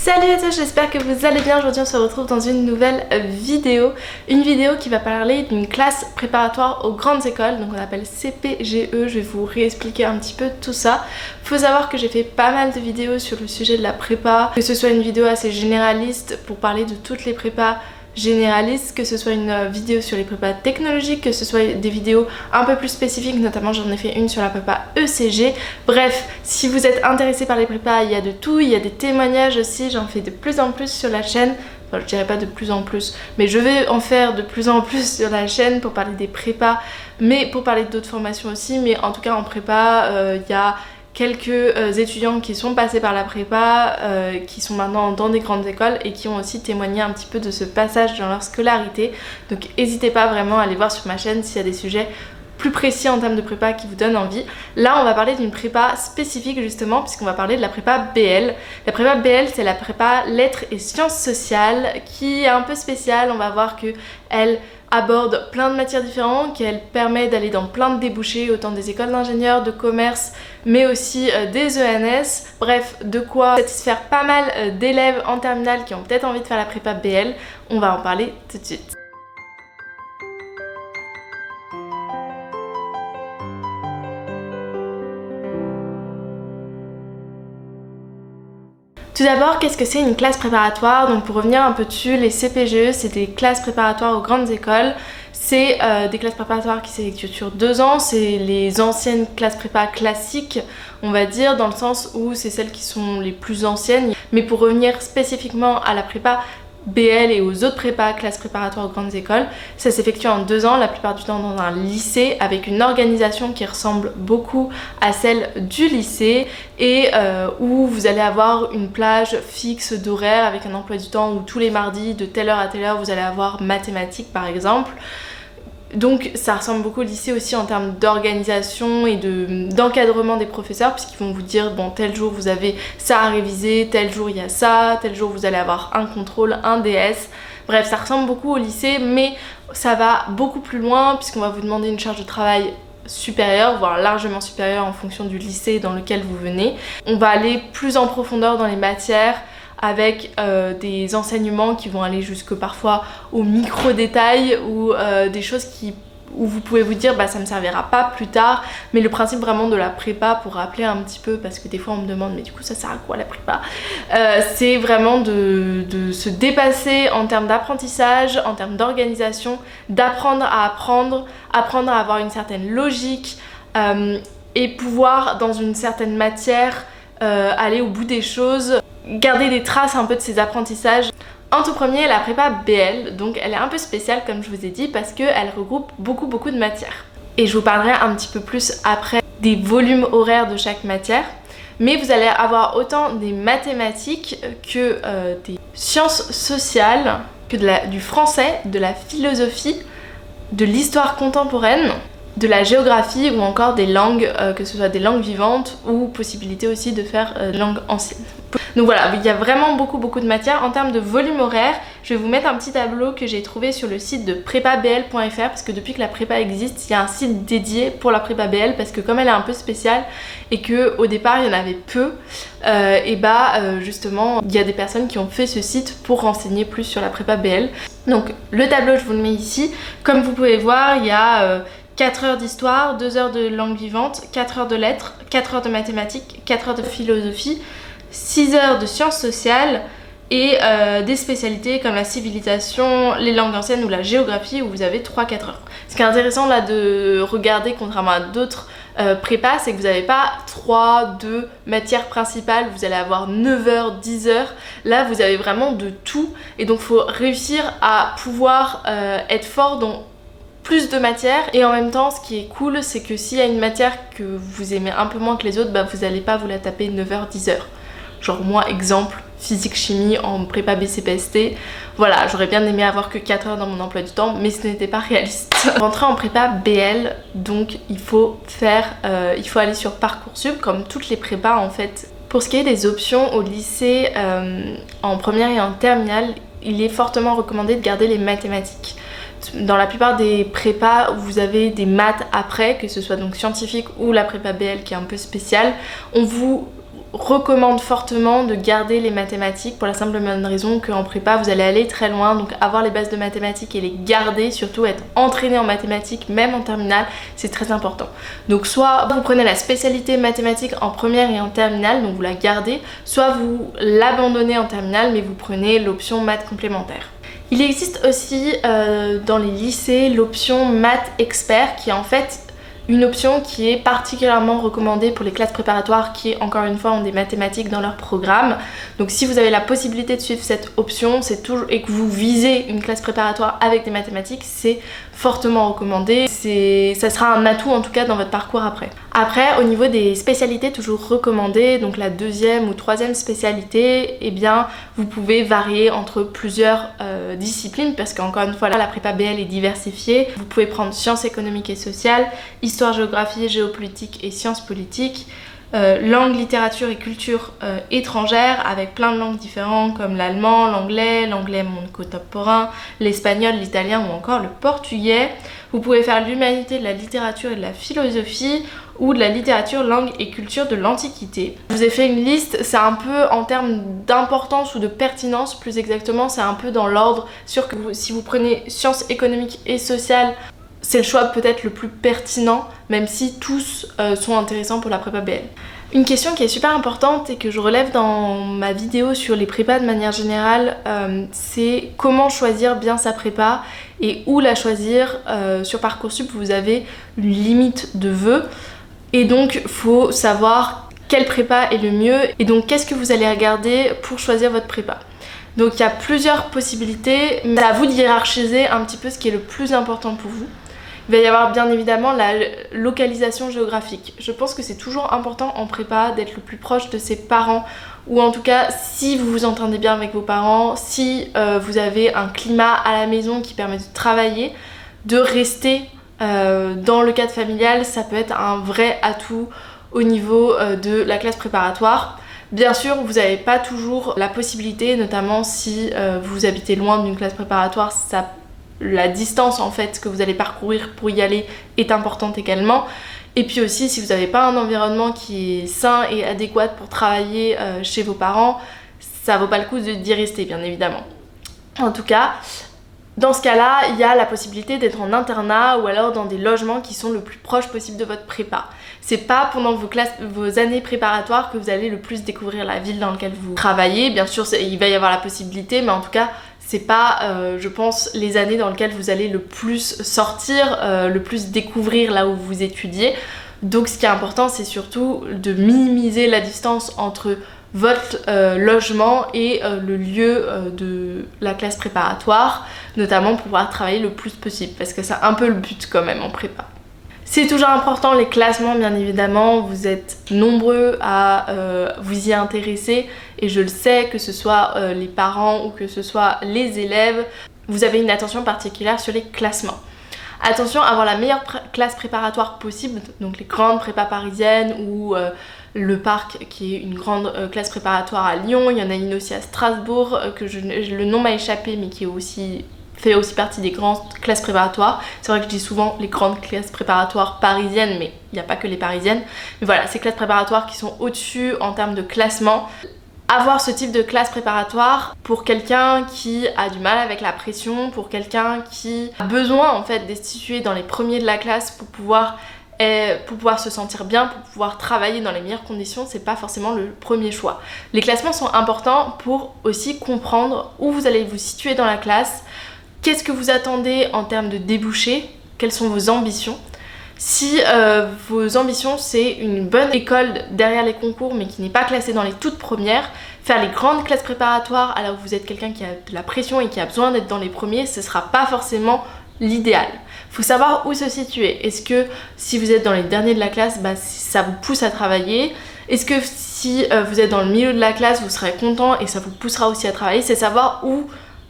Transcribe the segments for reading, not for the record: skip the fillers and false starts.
Salut à tous, j'espère que vous allez bien. Aujourd'hui on se retrouve dans une nouvelle vidéo. Une vidéo qui va parler d'une classe préparatoire aux grandes écoles, donc on appelle CPGE. Je vais vous réexpliquer un petit peu tout ça. Faut savoir que j'ai fait pas mal de vidéos sur le sujet de la prépa, que ce soit une vidéo assez généraliste pour parler de toutes les prépas généraliste, que ce soit une vidéo sur les prépas technologiques, que ce soit des vidéos un peu plus spécifiques, notamment j'en ai fait une sur la prépa ECG. Bref, si vous êtes intéressé par les prépas, il y a de tout, il y a des témoignages aussi, j'en fais de plus en plus sur la chaîne. Enfin, je dirais pas de plus en plus, mais je vais en faire de plus en plus sur la chaîne pour parler des prépas, mais pour parler d'autres formations aussi. Mais en tout cas en prépa, il y a quelques étudiants qui sont passés par la prépa, qui sont maintenant dans des grandes écoles et qui ont aussi témoigné un petit peu de ce passage dans leur scolarité. Donc n'hésitez pas vraiment à aller voir sur ma chaîne s'il y a des sujets plus précis en termes de prépa qui vous donnent envie. Là on va parler d'une prépa spécifique justement, puisqu'on va parler de la prépa BL. La prépa BL, c'est la prépa lettres et sciences sociales, qui est un peu spéciale. On va voir que elle aborde plein de matières différentes, qu'elle permet d'aller dans plein de débouchés, autant des écoles d'ingénieurs, de commerce, mais aussi des ENS. Bref, de quoi satisfaire pas mal d'élèves en terminale qui ont peut-être envie de faire la prépa BL. On va en parler tout de suite. Tout d'abord, qu'est-ce que c'est une classe préparatoire? Donc pour revenir un peu dessus, les CPGE, c'est des classes préparatoires aux grandes écoles. C'est des classes préparatoires qui s'effectuent sur 2 ans. C'est les anciennes classes prépa classiques, on va dire, dans le sens où c'est celles qui sont les plus anciennes. Mais pour revenir spécifiquement à la prépa BL et aux autres prépas, classes préparatoires aux grandes écoles, ça s'effectue en 2 ans, la plupart du temps dans un lycée, avec une organisation qui ressemble beaucoup à celle du lycée et où vous allez avoir une plage fixe d'horaire avec un emploi du temps où tous les mardis de telle heure à telle heure vous allez avoir mathématiques par exemple. Donc ça ressemble beaucoup au lycée aussi en termes d'organisation et d'encadrement des professeurs, puisqu'ils vont vous dire bon, tel jour vous avez ça à réviser, tel jour il y a ça, tel jour vous allez avoir un contrôle, un DS. Bref, ça ressemble beaucoup au lycée, mais ça va beaucoup plus loin puisqu'on va vous demander une charge de travail supérieure, voire largement supérieure en fonction du lycée dans lequel vous venez. On va aller plus en profondeur dans les matières, avec des enseignements qui vont aller jusque parfois au micro détail ou des choses où vous pouvez vous dire bah ça me servira pas plus tard, mais le principe vraiment de la prépa, pour rappeler un petit peu, parce que des fois on me demande mais du coup ça sert à quoi la prépa, c'est vraiment de se dépasser en termes d'apprentissage, en termes d'organisation, d'apprendre à apprendre, apprendre à avoir une certaine logique et pouvoir dans une certaine matière aller au bout des choses, garder des traces un peu de ces apprentissages. En tout premier, la prépa BL, donc elle est un peu spéciale comme je vous ai dit parce qu'elle regroupe beaucoup de matières. Et je vous parlerai un petit peu plus après des volumes horaires de chaque matière. Mais vous allez avoir autant des mathématiques que des sciences sociales, que du français, de la philosophie, de l'histoire contemporaine, de la géographie ou encore des langues, que ce soit des langues vivantes ou possibilité aussi de faire langues anciennes. Donc voilà, il y a vraiment beaucoup de matières. En termes de volume horaire, je vais vous mettre un petit tableau que j'ai trouvé sur le site de prépabl.fr, parce que depuis que la prépa existe, il y a un site dédié pour la prépa BL, parce que comme elle est un peu spéciale et qu'au départ il y en avait peu, justement il y a des personnes qui ont fait ce site pour renseigner plus sur la prépa BL. Donc le tableau je vous le mets ici. Comme vous pouvez voir, il y a 4 heures d'histoire, 2 heures de langue vivante, 4 heures de lettres, 4 heures de mathématiques, 4 heures de philosophie, 6 heures de sciences sociales et des spécialités comme la civilisation, les langues anciennes ou la géographie où vous avez 3-4 heures. Ce qui est intéressant là de regarder, contrairement à d'autres prépas, c'est que vous n'avez pas 2 matières principales, vous allez avoir 9 heures, 10 heures. Là vous avez vraiment de tout et donc il faut réussir à pouvoir être fort dans plus de matières. Et en même temps ce qui est cool, c'est que s'il y a une matière que vous aimez un peu moins que les autres, bah vous n'allez pas vous la taper 9h, 10h. Genre moi, exemple, physique-chimie en prépa BCPST. Voilà, j'aurais bien aimé avoir que 4 heures dans mon emploi du temps, mais ce n'était pas réaliste. Rentrer en prépa BL, donc il faut aller sur Parcoursup, comme toutes les prépas en fait. Pour ce qui est des options au lycée, en première et en terminale, il est fortement recommandé de garder les mathématiques. Dans la plupart des prépas où vous avez des maths après, que ce soit donc scientifique ou la prépa BL qui est un peu spéciale, on vous recommande fortement de garder les mathématiques pour la simple et bonne raison qu'en prépa vous allez aller très loin, donc avoir les bases de mathématiques et les garder, surtout être entraîné en mathématiques même en terminale, c'est très important. Donc soit vous prenez la spécialité mathématiques en première et en terminale, donc vous la gardez, soit vous l'abandonnez en terminale mais vous prenez l'option maths complémentaire. Il existe aussi dans les lycées l'option maths expert qui est en fait une option qui est particulièrement recommandée pour les classes préparatoires qui, encore une fois, ont des mathématiques dans leur programme. Donc si vous avez la possibilité de suivre cette option et que vous visez une classe préparatoire avec des mathématiques, c'est fortement recommandé. Ça sera un atout en tout cas dans votre parcours après. Après, au niveau des spécialités toujours recommandées, donc la deuxième ou troisième spécialité, eh bien vous pouvez varier entre plusieurs disciplines parce qu'encore une fois là, la prépa BL est diversifiée. Vous pouvez prendre sciences économiques et sociales, histoire, géographie, géopolitique et sciences politiques, langue, littérature et culture étrangère avec plein de langues différentes comme l'allemand, l'anglais monde contemporain, l'espagnol, l'italien ou encore le portugais. Vous pouvez faire l'humanité, de la littérature et de la philosophie ou de la littérature, langue et culture de l'Antiquité. Je vous ai fait une liste, c'est un peu en termes d'importance ou de pertinence plus exactement, c'est un peu dans l'ordre. Sûr que si vous prenez sciences économiques et sociales, c'est le choix peut-être le plus pertinent, même si tous sont intéressants pour la prépa BL. Une question qui est super importante et que je relève dans ma vidéo sur les prépas de manière générale, c'est comment choisir bien sa prépa et où la choisir. Sur Parcoursup, vous avez une limite de vœux et donc il faut savoir quelle prépa est le mieux et donc qu'est-ce que vous allez regarder pour choisir votre prépa. Donc il y a plusieurs possibilités, mais c'est à vous de hiérarchiser un petit peu ce qui est le plus important pour vous. Il va y avoir bien évidemment la localisation géographique. Je pense que c'est toujours important en prépa d'être le plus proche de ses parents ou en tout cas si vous vous entendez bien avec vos parents, si vous avez un climat à la maison qui permet de travailler, de rester dans le cadre familial, ça peut être un vrai atout au niveau de la classe préparatoire. Bien sûr, vous n'avez pas toujours la possibilité, notamment si vous habitez loin d'une classe préparatoire, la distance en fait que vous allez parcourir pour y aller est importante également. Et puis aussi, si vous n'avez pas un environnement qui est sain et adéquat pour travailler chez vos parents, ça vaut pas le coup d'y rester, bien évidemment. En tout cas, dans ce cas-là, il y a la possibilité d'être en internat ou alors dans des logements qui sont le plus proche possible de votre prépa. C'est pas pendant vos années préparatoires que vous allez le plus découvrir la ville dans laquelle vous travaillez. Bien sûr, il va y avoir la possibilité, mais en tout cas, c'est pas, je pense, les années dans lesquelles vous allez le plus sortir, le plus découvrir là où vous étudiez. Donc ce qui est important, c'est surtout de minimiser la distance entre votre logement et le lieu de la classe préparatoire, notamment pour pouvoir travailler le plus possible, parce que c'est un peu le but quand même en prépa. C'est toujours important les classements, bien évidemment, vous êtes nombreux à vous y intéresser et je le sais, que ce soit les parents ou que ce soit les élèves, vous avez une attention particulière sur les classements. Attention à avoir la meilleure classe préparatoire possible, donc les grandes prépas parisiennes ou le Parc qui est une grande classe préparatoire à Lyon, il y en a une aussi à Strasbourg, le nom m'a échappé mais qui est fait aussi partie des grandes classes préparatoires. C'est vrai que je dis souvent les grandes classes préparatoires parisiennes, mais il n'y a pas que les parisiennes. Mais voilà, ces classes préparatoires qui sont au-dessus en termes de classement. Avoir ce type de classe préparatoire pour quelqu'un qui a du mal avec la pression, pour quelqu'un qui a besoin en fait d'être situé dans les premiers de la classe pour pouvoir se sentir bien, pour pouvoir travailler dans les meilleures conditions, c'est pas forcément le premier choix. Les classements sont importants pour aussi comprendre où vous allez vous situer dans la classe, qu'est-ce que vous attendez en termes de débouchés, quelles sont vos ambitions. Si vos ambitions c'est une bonne école derrière les concours mais qui n'est pas classée dans les toutes premières, faire les grandes classes préparatoires alors que vous êtes quelqu'un qui a de la pression et qui a besoin d'être dans les premiers, ce sera pas forcément l'idéal. Faut savoir où se situer. Est-ce que si vous êtes dans les derniers de la classe, ça vous pousse à travailler? Est-ce que si vous êtes dans le milieu de la classe, vous serez content et ça vous poussera aussi à travailler? C'est savoir où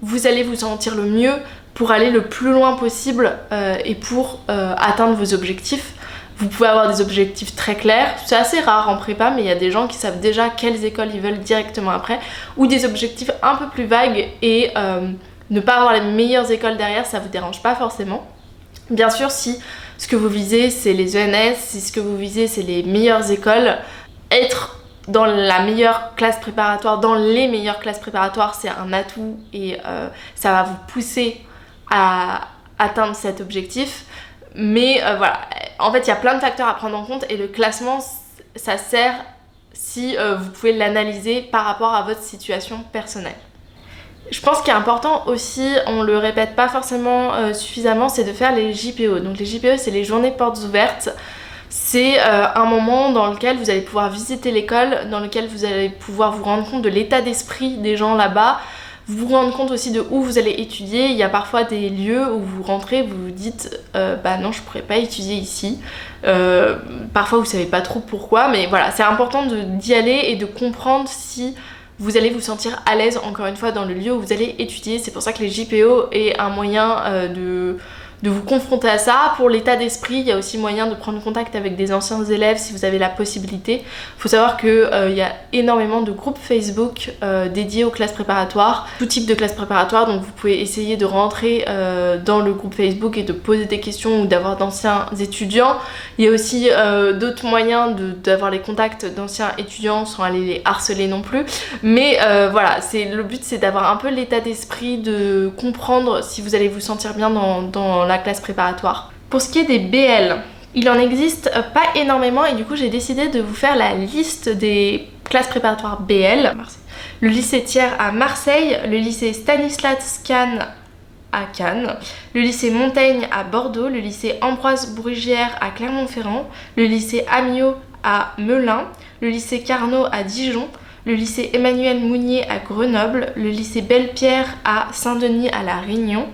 vous allez vous sentir le mieux pour aller le plus loin possible et pour atteindre vos objectifs. Vous pouvez avoir des objectifs très clairs, c'est assez rare en prépa, mais il y a des gens qui savent déjà quelles écoles ils veulent directement après, ou des objectifs un peu plus vagues et ne pas avoir les meilleures écoles derrière, ça vous dérange pas forcément. Bien sûr, si ce que vous visez c'est les ENS, si ce que vous visez c'est les meilleures écoles, être dans la meilleure classe préparatoire, dans les meilleures classes préparatoires, c'est un atout et ça va vous pousser à atteindre cet objectif. Mais voilà, en fait il y a plein de facteurs à prendre en compte et le classement ça sert si vous pouvez l'analyser par rapport à votre situation personnelle. Je pense qu'il est important aussi, on le répète pas forcément suffisamment, c'est de faire les JPO. Donc les JPO, c'est les journées portes ouvertes. C'est un moment dans lequel vous allez pouvoir visiter l'école, dans lequel vous allez pouvoir vous rendre compte de l'état d'esprit des gens là-bas, vous vous rendre compte aussi de où vous allez étudier. Il y a parfois des lieux où vous rentrez, vous vous dites bah non, je pourrais pas étudier ici. Parfois vous savez pas trop pourquoi, mais voilà, c'est important d'y aller et de comprendre si vous allez vous sentir à l'aise encore une fois dans le lieu où vous allez étudier. C'est pour ça que les JPO est un moyen de vous confronter à ça. Pour l'état d'esprit, il y a aussi moyen de prendre contact avec des anciens élèves si vous avez la possibilité. Il faut savoir qu'il y a énormément de groupes Facebook dédiés aux classes préparatoires, tout type de classes préparatoires, donc vous pouvez essayer de rentrer dans le groupe Facebook et de poser des questions ou d'avoir d'anciens étudiants. Il y a aussi d'autres moyens d'avoir les contacts d'anciens étudiants sans aller les harceler non plus. Mais voilà, le but c'est d'avoir un peu l'état d'esprit, de comprendre si vous allez vous sentir bien dans la classe préparatoire. Pour ce qui est des BL, il en existe pas énormément et du coup j'ai décidé de vous faire la liste des classes préparatoires BL. Le lycée Thiers à Marseille, le lycée Stanislas Kahn à Cannes, le lycée Montaigne à Bordeaux, le lycée Ambroise Brugière à Clermont-Ferrand, le lycée Amiot à Melun, le lycée Carnot à Dijon, le lycée Emmanuel Mounier à Grenoble, le lycée Belle-Pierre à Saint-Denis à La Réunion,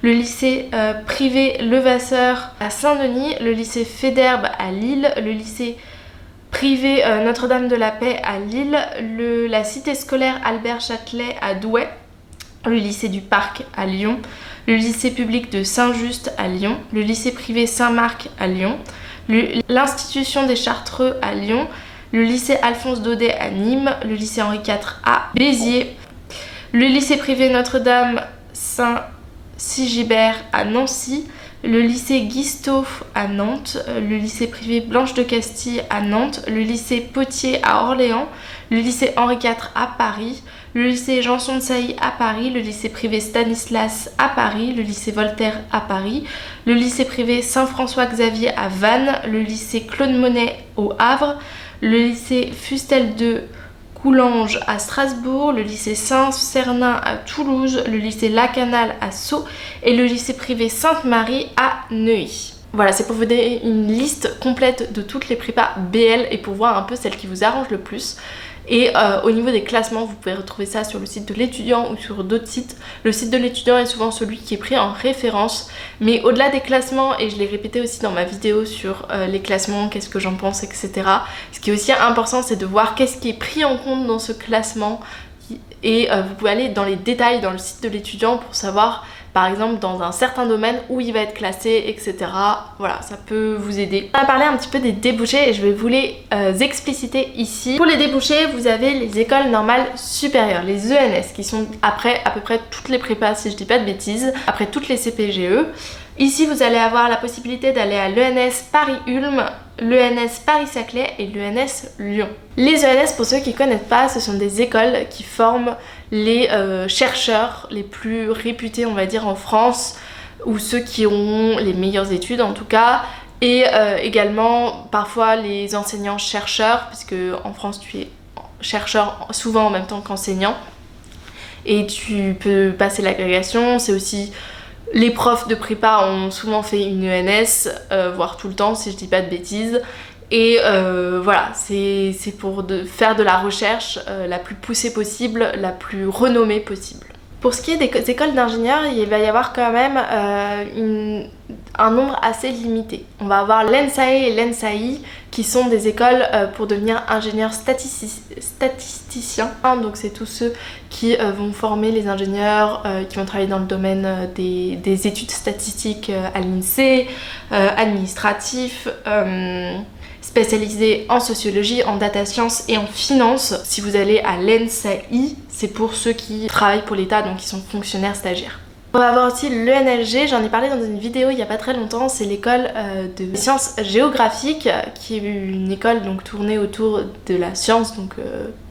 le lycée privé Levasseur à Saint-Denis, le lycée Féderbe à Lille, le lycée privé Notre-Dame de la Paix à Lille, la cité scolaire Albert Châtelet à Douai, le lycée du Parc à Lyon, le lycée public de Saint-Just à Lyon, le lycée privé Saint-Marc à Lyon, l'institution des Chartreux à Lyon, le lycée Alphonse Daudet à Nîmes, le lycée Henri IV à Béziers, le lycée privé Notre-Dame Saint-Sigibert à Nancy, le lycée Guisteau à Nantes, le lycée privé Blanche de Castille à Nantes, le lycée Potier à Orléans, le lycée Henri IV à Paris, le lycée Janson de Sailly à Paris, le lycée privé Stanislas à Paris, le lycée Voltaire à Paris, le lycée privé Saint-François-Xavier à Vannes, le lycée Claude Monet au Havre, le lycée Fustel de Coulanges à Strasbourg, le lycée Saint-Cernin à Toulouse, le lycée Lacanal à Sceaux et le lycée privé Sainte-Marie à Neuilly. Voilà, c'est pour vous donner une liste complète de toutes les prépas BL et pour voir un peu celle qui vous arrange le plus. Et au niveau des classements, vous pouvez retrouver ça sur le site de l'étudiant ou sur d'autres sites. Le site de l'étudiant est souvent celui qui est pris en référence. Mais au-delà des classements, et je l'ai répété aussi dans ma vidéo sur les classements, qu'est-ce que j'en pense, etc. Ce qui est aussi important, c'est de voir qu'est-ce qui est pris en compte dans ce classement. Et vous pouvez aller dans les détails dans le site de l'étudiant pour savoir, par exemple, dans un certain domaine où il va être classé, etc. Voilà, ça peut vous aider. On va parler un petit peu des débouchés et je vais vous les expliciter ici. Pour les débouchés, vous avez les écoles normales supérieures, les ENS, qui sont après à peu près toutes les prépas, si je dis pas de bêtises, après toutes les CPGE. Ici, vous allez avoir la possibilité d'aller à l'ENS Paris-Ulm, l'ENS Paris-Saclay et l'ENS Lyon. Les ENS, pour ceux qui ne connaissent pas, ce sont des écoles qui forment les chercheurs les plus réputés, on va dire, en France, ou ceux qui ont les meilleures études en tout cas, et également parfois les enseignants-chercheurs, puisque en France tu es chercheur souvent en même temps qu'enseignant, et tu peux passer l'agrégation. C'est aussi... Les profs de prépa ont souvent fait une ENS, voire tout le temps si je dis pas de bêtises. Et voilà, c'est pour faire de la recherche la plus poussée possible, la plus renommée possible. Pour ce qui est des écoles d'ingénieurs, il va y avoir quand même un nombre assez limité. On va avoir l'ENSAE et l'ENSAI qui sont des écoles pour devenir ingénieurs statisticiens. Donc c'est tous ceux qui vont former les ingénieurs qui vont travailler dans le domaine des études statistiques à l'INSEE, administratifs, spécialisés en sociologie, en data science et en finance. Si vous allez à l'ENSAI, c'est pour ceux qui travaillent pour l'État, donc qui sont fonctionnaires stagiaires. On va avoir aussi l'ENLG, j'en ai parlé dans une vidéo il n'y a pas très longtemps, c'est l'école de sciences géographiques qui est une école donc tournée autour de la science, donc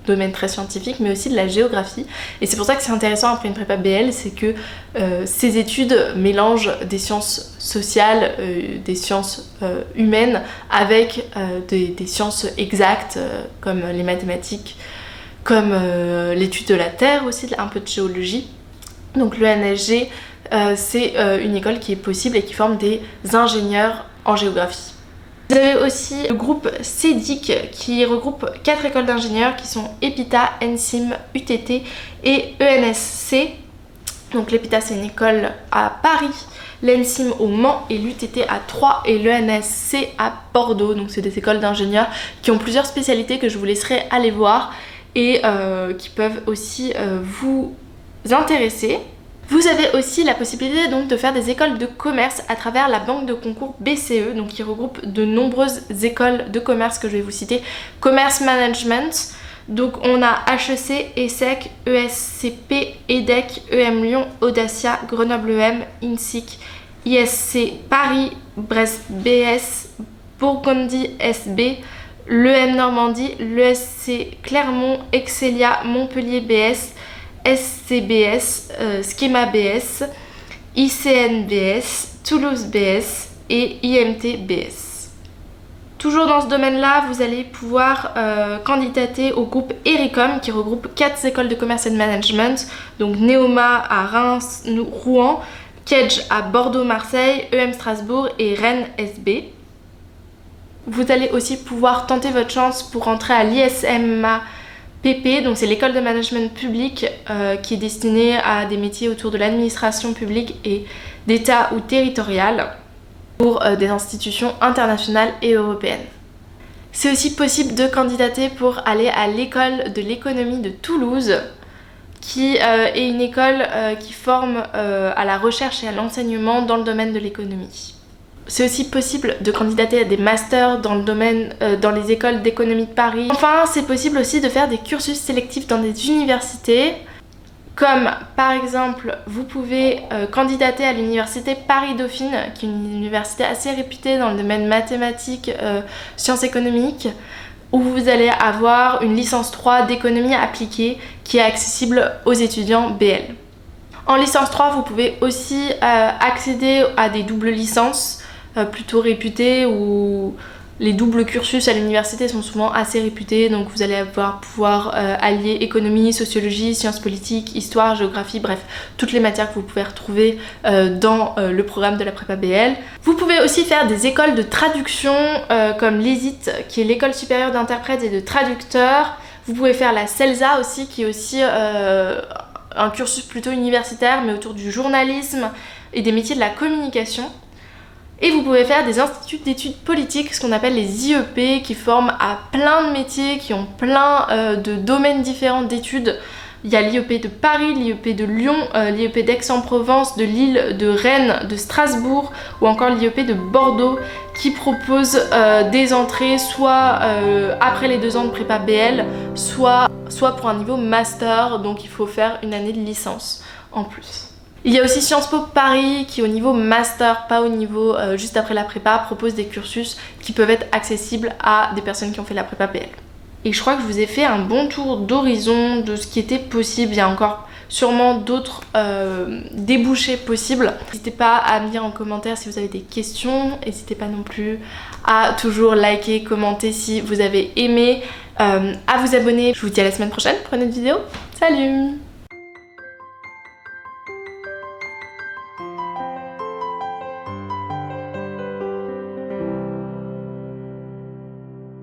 domaine très scientifique, mais aussi de la géographie. Et c'est pour ça que c'est intéressant après une prépa BL, c'est que ces études mélangent des sciences sociales, des sciences humaines avec des sciences exactes comme les mathématiques, comme l'étude de la Terre aussi, un peu de géologie. Donc l'ENLG, c'est une école qui est possible et qui forme des ingénieurs en géographie. Vous avez aussi le groupe CEDIC qui regroupe 4 écoles d'ingénieurs qui sont EPITA, NSIM, UTT et ENSC. Donc l'EPITA c'est une école à Paris, l'NSIM au Mans et l'UTT à Troyes et l'ENSC à Bordeaux. Donc c'est des écoles d'ingénieurs qui ont plusieurs spécialités que je vous laisserai aller voir et qui peuvent aussi vous intéresser. Vous avez aussi la possibilité donc de faire des écoles de commerce à travers la banque de concours BCE, donc qui regroupe de nombreuses écoles de commerce que je vais vous citer. Commerce Management, donc on a HEC, ESSEC, ESCP, EDEC, EM Lyon, Audacia, Grenoble EM, INSIC, ISC Paris, Brest BS, Bourgogne SB, l'EM Normandie, l'ESC Clermont, Excelia, Montpellier BS, SCBS, Schema BS, ICN-BS, Toulouse BS et IMT BS. Toujours dans ce domaine-là, vous allez pouvoir candidater au groupe ERICOM qui regroupe 4 écoles de commerce et de management, donc Neoma à Reims, Rouen, Kedge à Bordeaux, Marseille, EM Strasbourg et Rennes SB. Vous allez aussi pouvoir tenter votre chance pour rentrer à l'ISMA PP, donc c'est l'école de management public qui est destinée à des métiers autour de l'administration publique et d'État ou territoriale pour des institutions internationales et européennes. C'est aussi possible de candidater pour aller à l'école de l'économie de Toulouse qui est une école qui forme à la recherche et à l'enseignement dans le domaine de l'économie. C'est aussi possible de candidater à des masters dans le domaine, dans les écoles d'économie de Paris. Enfin, c'est possible aussi de faire des cursus sélectifs dans des universités, comme par exemple, vous pouvez candidater à l'université Paris-Dauphine, qui est une université assez réputée dans le domaine mathématiques, sciences économiques, où vous allez avoir une licence 3 d'économie appliquée qui est accessible aux étudiants BL. En licence 3, vous pouvez aussi accéder à des doubles licences plutôt réputées où les doubles cursus à l'université sont souvent assez réputés, donc vous allez pouvoir allier économie, sociologie, sciences politiques, histoire, géographie, bref, toutes les matières que vous pouvez retrouver dans le programme de la prépa BL. Vous pouvez aussi faire des écoles de traduction comme l'ESIT, qui est l'école supérieure d'interprètes et de traducteurs. Vous pouvez faire la CELSA aussi, qui est aussi un cursus plutôt universitaire, mais autour du journalisme et des métiers de la communication. Et vous pouvez faire des instituts d'études politiques, ce qu'on appelle les IEP, qui forment à plein de métiers, qui ont plein de domaines différents d'études. Il y a l'IEP de Paris, l'IEP de Lyon, l'IEP d'Aix-en-Provence, de Lille, de Rennes, de Strasbourg ou encore l'IEP de Bordeaux qui propose des entrées soit après les 2 ans de prépa BL, soit pour un niveau master, donc il faut faire une année de licence en plus. Il y a aussi Sciences Po Paris qui au niveau master, pas au niveau juste après la prépa, propose des cursus qui peuvent être accessibles à des personnes qui ont fait la prépa BL. Et je crois que je vous ai fait un bon tour d'horizon de ce qui était possible. Il y a encore sûrement d'autres débouchés possibles. N'hésitez pas à me dire en commentaire si vous avez des questions. N'hésitez pas non plus à toujours liker, commenter si vous avez aimé, à vous abonner. Je vous dis à la semaine prochaine pour une autre vidéo. Salut!